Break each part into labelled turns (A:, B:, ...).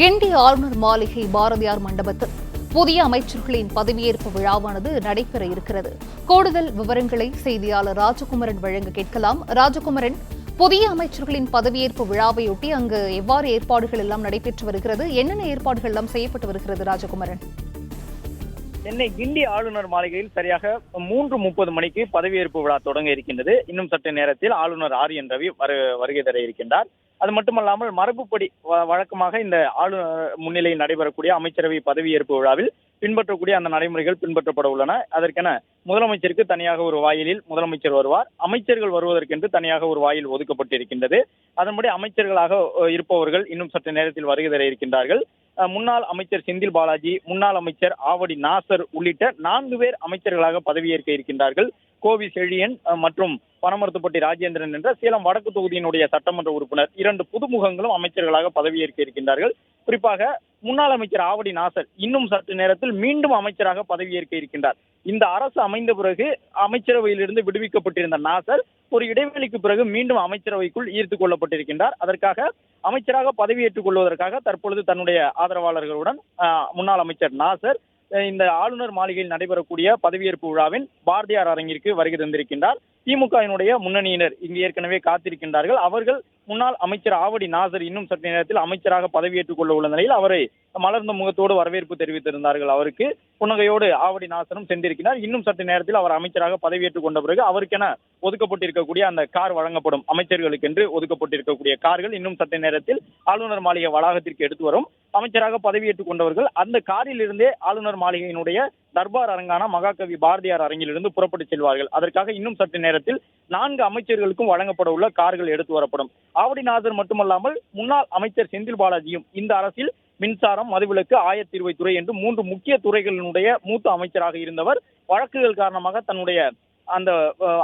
A: கிண்டி ஆளுநர் மாளிகை பாரதியார் மண்டபத்தில் புதிய அமைச்சர்களின் பதவியேற்பு விழாவானது நடைபெற இருக்கிறது. கூடுதல் விவரங்களை செய்தியாளர் ராஜகுமரன் வழங்க கேட்கலாம். ராஜகுமரன், புதிய அமைச்சர்களின் பதவியேற்பு விழாவையொட்டி அங்கு எவ்வாறு ஏற்பாடுகள் எல்லாம் நடைபெற்று வருகிறது? என்னென்ன ஏற்பாடுகள் எல்லாம் செய்யப்பட்டு வருகிறது? ராஜகுமரன்,
B: சென்னை கிண்டி ஆளுநர் மாளிகையில் சரியாக 3:30 மணிக்கு பதவியேற்பு விழா தொடங்க இருக்கின்றது. இன்னும் சற்று நேரத்தில் ஆளுநர் ஆர்.என். ரவி வருகை தர இருக்கின்றார். அது மட்டுமல்லாமல் மரபுப்படி வழக்கமாக இந்த ஆளுநர் முன்னிலையில் நடைபெறக்கூடிய அமைச்சரவை பதவியேற்பு விழாவில் பின்பற்றக்கூடிய அந்த நடைமுறைகள் பின்பற்றப்பட உள்ளன. அதற்கென முதலமைச்சருக்கு தனியாக ஒரு வாயிலில் முதலமைச்சர் வருவார். அமைச்சர்கள் வருவதற்கென்று தனியாக ஒரு வாயில் ஒதுக்கப்பட்டிருக்கின்றது. அதன்படி அமைச்சர்களாக இருப்பவர்கள் இன்னும் சற்று நேரத்தில் வருகை தர இருக்கின்றார்கள். முன்னாள் அமைச்சர் செந்தில் பாலாஜி, முன்னாள் அமைச்சர் ஆவடி நாசர் உள்ளிட்ட 4 பேர் அமைச்சர்களாக பதவியேற்க இருக்கின்றார்கள். கோவி செழியன் மற்றும் பனமரத்துப்பட்டி ராஜேந்திரன் என்ற சேலம் வடக்கு தொகுதியினுடைய சட்டமன்ற உறுப்பினர் 2 புதுமுகங்களும் அமைச்சர்களாக பதவியேற்க இருக்கின்றார்கள். குறிப்பாக முன்னாள் அமைச்சர் ஆவடி நாசர் இன்னும் சற்று நேரத்தில் மீண்டும் அமைச்சராக பதவியேற்க இருக்கின்றார். இந்த அரசு அமைந்த பிறகு அமைச்சரவையிலிருந்து விடுவிக்கப்பட்டிருந்த நாசர் ஒரு இடைவெளிக்கு பிறகு மீண்டும் அமைச்சரவைக்குள் ஈர்த்துக் கொள்ளப்பட்டிருக்கின்றார். அதற்காக அமைச்சராக பதவியேற்றுக் கொள்வதற்காக தற்பொழுது தன்னுடைய ஆதரவாளர்களுடன் முன்னாள் அமைச்சர் நாசர் இந்த ஆளுநர் மாளிகையில் நடைபெறக்கூடிய பதவியேற்பு விழாவின் பாரதியார் அரங்கிற்கு வருகை தந்திருக்கின்றார். திமுகவினுடைய முன்னணியினர் இங்கு ஏற்கனவே காத்திருக்கின்றார்கள். அவர்கள் முன்னாள் அமைச்சர் ஆவடி நாசர் இன்னும் சற்று நேரத்தில் அமைச்சராக பதவியேற்றுக் கொள்ள உள்ள நிலையில் அவரை மலர்ந்த முகத்தோடு வரவேற்பு தெரிவித்திருந்தார்கள். அவருக்கு புன்னகையோடு ஆவடி நாசரும் சென்றிருக்கிறார். இன்னும் சற்று நேரத்தில் அவர் அமைச்சராக பதவியேற்றுக் கொண்ட பிறகு அவருக்கென ஒதுக்கப்பட்டிருக்கக்கூடிய அந்த கார் வழங்கப்படும். அமைச்சர்களுக்கு என்று ஒதுக்கப்பட்டிருக்கக்கூடிய கார்கள் இன்னும் சற்று நேரத்தில் ஆளுநர் மாளிகை வளாகத்திற்கு எடுத்து வரும். அமைச்சராக பதவியேற்றுக் கொண்டவர்கள் அந்த காரில் இருந்தே ஆளுநர் மாளிகையினுடைய தர்பார் அரங்கான மகாகவி பாரதியார் அரங்கிலிருந்து புறப்பட்டு செல்வார்கள். அதற்காக இன்னும் சற்று நேரத்தில் 4 அமைச்சர்களுக்கும் வழங்கப்பட உள்ள கார்கள் எடுத்து வரப்படும். ஆவடி நாசர் மட்டுமல்லாமல் முன்னாள் அமைச்சர் செந்தில் பாலாஜியும் இந்த அரசில் மின்சாரம், மதுவிலக்கு, ஆயத்தீர்வைத்துறை என்று 3 முக்கிய துறைகளினுடைய மூத்த அமைச்சராக இருந்தவர். வழக்குகள் காரணமாக தன்னுடைய அந்த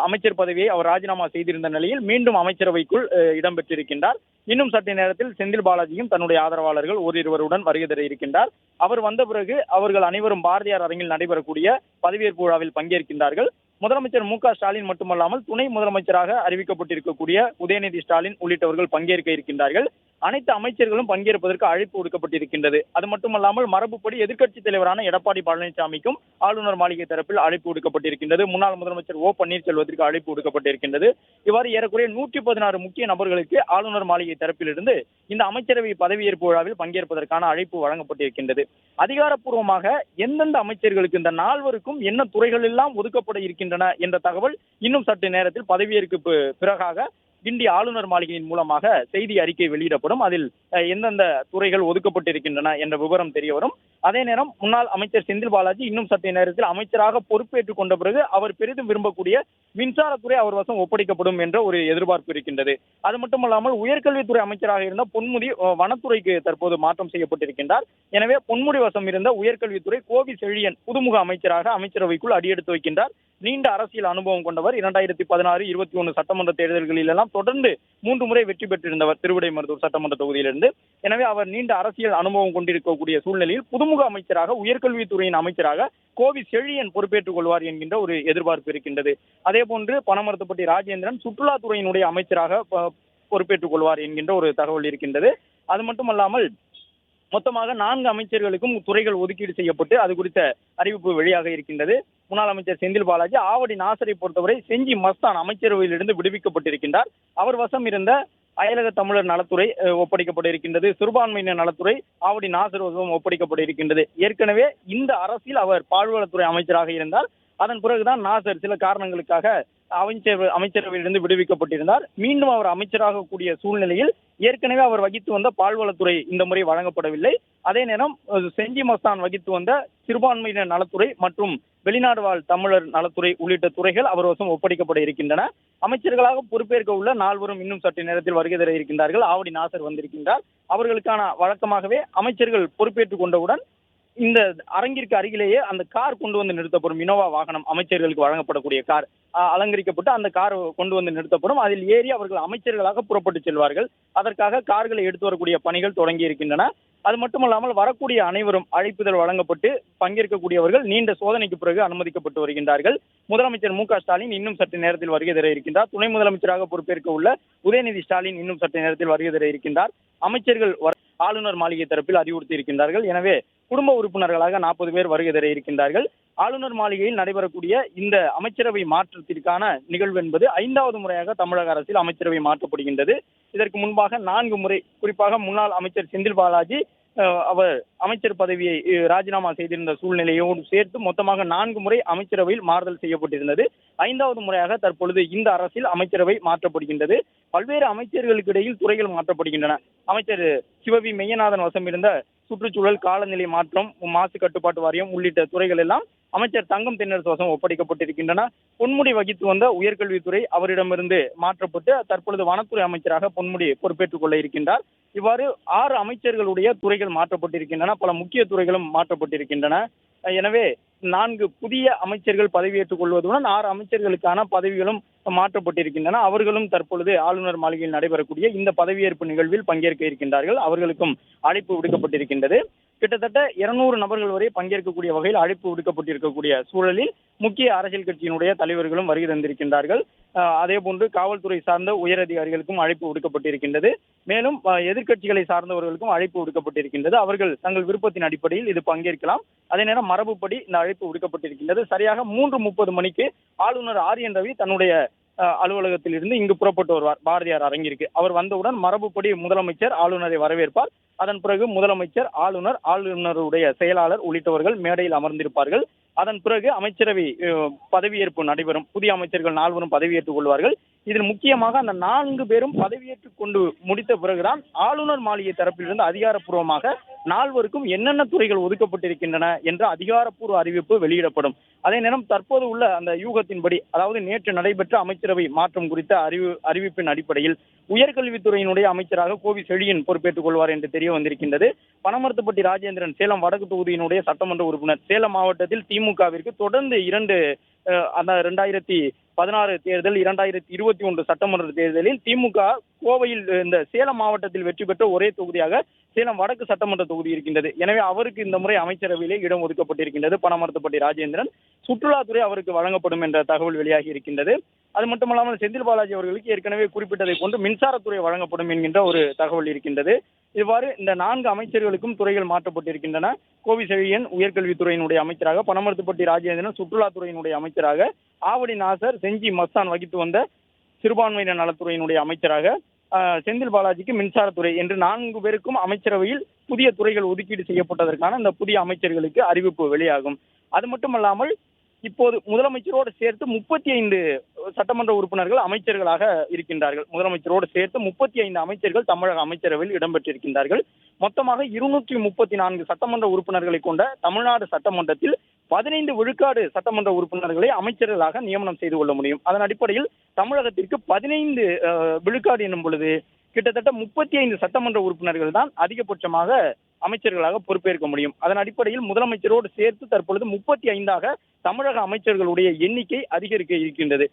B: அமைச்சர் பதவியை அவர் ராஜினாமா செய்திருந்த நிலையில் மீண்டும் அமைச்சரவைக்குள் இடம்பெற்றிருக்கின்றார். இன்னும் சற்று நேரத்தில் செந்தில் பாலாஜியும் தன்னுடைய ஆதரவாளர்கள் ஓரிருவருடன் வருகை தர இருக்கின்றார். அவர் வந்த பிறகு அவர்கள் அனைவரும் பாரதியார் அரங்கில் நடைபெறக்கூடிய பதவியேற்பு விழாவில் பங்கேற்கின்றார்கள். முதலமைச்சர் மு.க. ஸ்டாலின் மட்டுமல்லாமல் துணை முதலமைச்சராக அறிவிக்கப்பட்டிருக்கக்கூடிய உதயநிதி ஸ்டாலின் உள்ளிட்டவர்கள் பங்கேற்க இருக்கின்றார்கள். அனைத்து அமைச்சர்களும் பங்கேற்பதற்கு அழைப்பு விடுக்கப்பட்டிருக்கின்றது. அது மட்டுமல்லாமல் மரபுப்படி எதிர்க்கட்சித் தலைவரான எடப்பாடி பழனிசாமிக்கும் ஆளுநர் மாளிகை தரப்பில் அழைப்பு விடுக்கப்பட்டிருக்கின்றது. முன்னாள் முதலமைச்சர் ஓ பன்னீர்செல்வத்திற்கு அழைப்பு விடுக்கப்பட்டிருக்கின்றது. இவ்வாறு ஏறக்குறைய 116 முக்கிய நபர்களுக்கு ஆளுநர் மாளிகை தரப்பிலிருந்து இந்த அமைச்சரவை பதவியேற்பு விழாவில் பங்கேற்பதற்கான அழைப்பு வழங்கப்பட்டிருக்கின்றது. அதிகாரப்பூர்வமாக எந்தெந்த அமைச்சர்களுக்கு இந்த 4 என்ன துறைகள் எல்லாம் ஒதுக்கப்பட இருக்கின்றன என்ற தகவல் இன்னும் சற்று நேரத்தில் பதவியேற்பு பிறகாக கிண்டி ஆளுநர் மாளிகையின் மூலமாக செய்தி அறிக்கை வெளியிடப்படும். அதில் எந்தெந்த துறைகள் ஒதுக்கப்பட்டிருக்கின்றன என்ற விவரம் தெரிய வரும். அதே நேரம் முன்னாள் அமைச்சர் செந்தில் பாலாஜி இன்னும் சற்று நேரத்தில் அமைச்சராக பொறுப்பேற்றுக் கொண்ட பிறகு அவர் பெரிதும் விரும்பக்கூடிய மின்சாரத்துறை அவர் வசம் ஒப்படைக்கப்படும் என்ற ஒரு எதிர்பார்ப்பு இருக்கின்றது. அது மட்டுமல்லாமல் உயர்கல்வித்துறை அமைச்சராக இருந்த பொன்முடி வனத்துறைக்கு தற்போது மாற்றம் செய்யப்பட்டிருக்கின்றார். எனவே பொன்முடி வசம் இருந்த உயர்கல்வித்துறை கோவி செழியன் புதுமுக அமைச்சராக அமைச்சரவைக்குள் அடியெடுத்து வைக்கின்றார். நீண்ட அரசியல் அனுபவம் கொண்டவர். 2016, 21 சட்டமன்ற தேர்தல்களில் எல்லாம் தொடர்ந்து 3 முறை வெற்றி பெற்றிருந்தவர் திருவிடைமருதூர் சட்டமன்ற தொகுதியிலிருந்து. எனவே அவர் நீண்ட அரசியல் அனுபவம் கொண்டிருக்கக்கூடிய சூழ்நிலையில் புதுமுக அமைச்சராக உயர்கல்வித்துறையின் அமைச்சராக கோவி செழியன் பொறுப்பேற்றுக் கொள்வார் என்கின்ற ஒரு எதிர்பார்ப்பு இருக்கின்றது. அதே போன்று பனமரத்துப்பட்டி ராஜேந்திரன் சுற்றுலாத்துறையினுடைய அமைச்சராக பொறுப்பேற்றுக் கொள்வார் என்கின்ற ஒரு தகவல் இருக்கின்றது. அது மட்டுமல்லாமல் மொத்தமாக 4 அமைச்சர்களுக்கும் துறைகள் ஒதுக்கீடு செய்யப்பட்டு அது குறித்த அறிவிப்பு வெளியாக இருக்கின்றது. முன்னாள் அமைச்சர் செந்தில் பாலாஜி ஆவடி நாசரை பொறுத்தவரை செஞ்சி மஸ்தான் அமைச்சரவையிலிருந்து விடுவிக்கப்பட்டிருக்கின்றார். அவர் வசம் இருந்த அயலக தமிழர் நலத்துறை ஒப்படைக்கப்பட இருக்கின்றது. சிறுபான்மையினர் நலத்துறை ஆவடி நாசர் வசம் ஒப்படைக்கப்பட இருக்கின்றது. ஏற்கனவே இந்த அரசில் அவர் பால்வளத்துறை அமைச்சராக இருந்தார். அதன் பிறகுதான் நாசர் சில காரணங்களுக்காக அமைச்சரவையிலிருந்து விடுவிக்கப்பட்டிருந்தார். மீண்டும் அவர் அமைச்சராக கூடிய சூழ்நிலையில் ஏற்கனவே அவர் வகித்து வந்த பால்வளத்துறை இந்த முறை வழங்கப்படவில்லை. அதே நேரம் செஞ்சி மஸ்தான் வகித்து வந்த சிறுபான்மையினர் நலத்துறை மற்றும் வெளிநாடு வாழ் தமிழர் நலத்துறை உள்ளிட்ட துறைகள் அவர் வசம் ஒப்படைக்கப்பட இருக்கின்றன. அமைச்சர்களாக பொறுப்பேற்க உள்ள 4 இன்னும் சற்று நேரத்தில் வருகை தர இருக்கின்றார்கள். ஆவடி நாசர் வந்திருக்கின்றார். அவர்களுக்கான வழக்கமாகவே அமைச்சர்கள் பொறுப்பேற்றுக் கொண்டவுடன் இந்த அரங்கிற்கு அருகிலேயே அந்த கார் கொண்டு வந்து நிறுத்தப்படும். இனோவா வாகனம் அமைச்சர்களுக்கு வழங்கப்படக்கூடிய கார் அலங்கரிக்கப்பட்டு அந்த கார் கொண்டு வந்து நிறுத்தப்படும். அதில் ஏறி அவர்கள் அமைச்சர்களாக புறப்பட்டு செல்வார்கள். அதற்காக கார்களை எடுத்து வரக்கூடிய பணிகள் தொடங்கி இருக்கின்றன. அது மட்டுமல்லாமல் வரக்கூடிய அனைவரும் அழைப்புதல் வழங்கப்பட்டு பங்கேற்கக்கூடியவர்கள் நீண்ட சோதனைக்கு பிறகு அனுமதிக்கப்பட்டு வருகின்றார்கள். முதலமைச்சர் மு.க. ஸ்டாலின் இன்னும் சற்று நேரத்தில் வருகை தர இருக்கின்றார். துணை முதலமைச்சராக பொறுப்பேற்க உள்ள உதயநிதி ஸ்டாலின் இன்னும் சற்று நேரத்தில் வருகை தர இருக்கின்றார். அமைச்சர்கள் ஆளுநர் மாளிகை தரப்பில் அறிவுறுத்தி இருக்கின்றார்கள். எனவே குடும்ப உறுப்பினர்களாக 40 பேர் வருகை தர இருக்கின்றார்கள். ஆளுநர் மாளிகையில் நடைபெறக்கூடிய இந்த அமைச்சரவை மாற்றத்திற்கான நிகழ்வு என்பது 5வது முறையாக தமிழக அரசில் அமைச்சரவை மாற்றப்படுகின்றது. இதற்கு முன்பாக 4 முறை, குறிப்பாக முன்னாள் அமைச்சர் செந்தில் பாலாஜி அவர் அமைச்சர் பதவியை ராஜினாமா செய்திருந்த சூழ்நிலையோடு சேர்த்து மொத்தமாக 4 முறை அமைச்சரவையில் மாறுதல் செய்யப்பட்டிருந்தது. 5வது முறையாக தற்பொழுது இந்த அரசில் அமைச்சரவை மாற்றப்படுகின்றது. பல்வேறு அமைச்சர்களுக்கு இடையில் துறைகள் மாற்றப்படுகின்றன. அமைச்சர் சிவவி மெய்யநாதன் வசம் இருந்த சுற்றுச்சூழல், காலநிலை மாற்றம், மாசு கட்டுப்பாட்டு வாரியம் உள்ளிட்ட துறைகள் எல்லாம் அமைச்சர் தங்கம் தென்னரசு வசம் ஒப்படைக்கப்பட்டிருக்கின்றன. பொன்முடி வகித்து வந்த உயர்கல்வித்துறை அவரிடமிருந்து மாற்றப்பட்டு தற்பொழுது வனத்துறை அமைச்சராக பொன்முடி பொறுப்பேற்றுக் கொள்ள இருக்கின்றார். இவ்வாறு 6 அமைச்சர்களுடைய துறைகள் மாற்றப்பட்டிருக்கின்றன. பல முக்கிய துறைகளும் மாற்றப்பட்டிருக்கின்றன. எனவே 4 புதிய அமைச்சர்கள் பதவியேற்றுக் கொள்வதுடன் 6 அமைச்சர்களுக்கான பதவிகளும் மாற்றப்பட்டிருக்கின்றன. அவர்களும் தற்பொழுது ஆளுநர் மாளிகையில் நடைபெறக்கூடிய இந்த பதவியேற்பு நிகழ்வில் பங்கேற்க இருக்கின்றார்கள். அவர்களுக்கும் அழைப்பு விடுக்கப்பட்டிருக்கின்றது. கிட்டத்தட்ட 200 நபர்கள் வரை பங்கேற்கக்கூடிய வகையில் அழைப்பு விடுக்கப்பட்டிருக்கக்கூடிய சூழலில் முக்கிய அரசியல் கட்சியினுடைய தலைவர்களும் வருகை தந்திருக்கின்றார்கள். அதே போன்று காவல்துறை சார்ந்த உயர் அதிகாரிகளுக்கும் அழைப்பு விடுக்கப்பட்டிருக்கின்றது. மேலும் எதிர்க்கட்சிகளை சார்ந்தவர்களுக்கும் அழைப்பு விடுக்கப்பட்டிருக்கின்றது. அவர்கள் தங்கள் விருப்பத்தின் அடிப்படையில் இது பங்கேற்கலாம். அதே நேரம் மரபுப்படி இந்த அழைப்பு விடுக்கப்பட்டிருக்கின்றது. சரியாக 3:30 மணிக்கு ஆளுநர் ஆர்.என். ரவி தன்னுடைய அலுவலகத்தில் இருந்து இங்கு புறப்பட்டு வருவார் பாரதியார் அரங்கிற்கு. அவர் வந்தவுடன் மரபுப்படி முதலமைச்சர் ஆளுநரை வரவேற்பார். அதன் பிறகு முதலமைச்சர், ஆளுநர், ஆளுநருடைய செயலாளர் உள்ளிட்டவர்கள் மேடையில் அமர்ந்திருப்பார்கள். அதன் பிறகு அமைச்சரவை பதவியேற்பு நடைபெறும். புதிய அமைச்சர்கள் 4 பதவியேற்றுக் கொள்வார்கள். இதில் முக்கியமாக அந்த 4 பேரும் பதவியேற்றுக் கொண்டு முடித்த பிறகுதான் ஆளுநர் மாளிகை தரப்பிலிருந்து அதிகாரப்பூர்வமாக 4 என்னென்ன துறைகள் ஒதுக்கப்பட்டிருக்கின்றன என்ற அதிகாரப்பூர்வ அறிவிப்பு வெளியிடப்படும். அதே நேரம் தற்போது உள்ள அந்த யூகத்தின்படி, அதாவது நேற்று நடைபெற்ற அமைச்சரவை மாற்றம் குறித்த அறிவிப்பின் அடிப்படையில் உயர்கல்வித்துறையினுடைய அமைச்சராக கோவி செழியன் பொறுப்பேற்றுக் கொள்வார் என்று தெரிய வந்திருக்கின்றது. பனமரத்துப்பட்டி ராஜேந்திரன் சேலம் வடக்கு தொகுதியினுடைய சட்டமன்ற உறுப்பினர். சேலம் மாவட்டத்தில் திமுகவிற்கு தொடர்ந்து 2 2016 தேர்தல், 2021 சட்டமன்ற தேர்தலில் திமுக கோவையில் இந்த சேலம் மாவட்டத்தில் வெற்றி பெற்ற ஒரே தொகுதியாக சேலம் வடக்கு சட்டமன்ற தொகுதி இருக்கின்றது. எனவே அவருக்கு இந்த முறை அமைச்சரவையிலே இடம் ஒதுக்கப்பட்டிருக்கின்றது. பனமரத்துப்பட்டி ராஜேந்திரன். சுற்றுலாத்துறை அவருக்கு வழங்கப்படும் என்ற தகவல் வெளியாகி இருக்கின்றது. அது மட்டுமல்லாமல் செந்தில் பாலாஜி அவர்களுக்கு ஏற்கனவே குறிப்பிட்டதை போன்று மின்சாரத்துறை வழங்கப்படும் என்கின்ற ஒரு தகவல் இருக்கின்றது. இவ்வாறு இந்த 4 அமைச்சர்களுக்கும் துறைகள் மாற்றப்பட்டிருக்கின்றன. கோவி செழியன் உயர்கல்வித்துறையினுடைய அமைச்சராக, பனமரத்துப்பட்டி ராஜேந்திரன் சுற்றுலாத்துறையினுடைய அமைச்சராக, ஆவடி நாசர், செஞ்சி மஸ்தான் வகித்து வந்த சிறுபான்மையினர் நலத்துறையினுடைய அமைச்சராக, செந்தில் பாலாஜிக்கு மின்சாரத்துறை என்று 4 பேருக்கும் அமைச்சரவையில் புதிய துறைகள் ஒதுக்கீடு செய்யப்பட்டதற்கான இந்த புதிய அமைச்சர்களுக்கு அறிவிப்பு வெளியாகும். அது மட்டுமல்லாமல் இப்போது முதலமைச்சரோடு சேர்த்து 35 சட்டமன்ற உறுப்பினர்கள் அமைச்சர்களாக இருக்கின்றார்கள். முதலமைச்சரோடு சேர்த்து 35 அமைச்சர்கள் தமிழக அமைச்சரவையில் இடம்பெற்றிருக்கின்றார்கள். மொத்தமாக 234 சட்டமன்ற உறுப்பினர்களை கொண்ட தமிழ்நாடு சட்டமன்றத்தில் 15 விழுக்காடு சட்டமன்ற உறுப்பினர்களை அமைச்சர்களாக நியமனம் செய்து கொள்ள முடியும். அதன் அடிப்படையில் தமிழகத்திற்கு 15 விழுக்காடு என்னும் பொழுது கிட்டத்தட்ட 35 சட்டமன்ற உறுப்பினர்கள் தான் அதிகபட்சமாக அமைச்சர்களாக பொறுப்பேற்க முடியும். அதன் அடிப்படையில் முதலமைச்சரோடு சேர்த்து தற்பொழுது 35ஆக தமிழக அமைச்சர்களுடைய எண்ணிக்கை அதிகரிக்க இருக்கின்றது.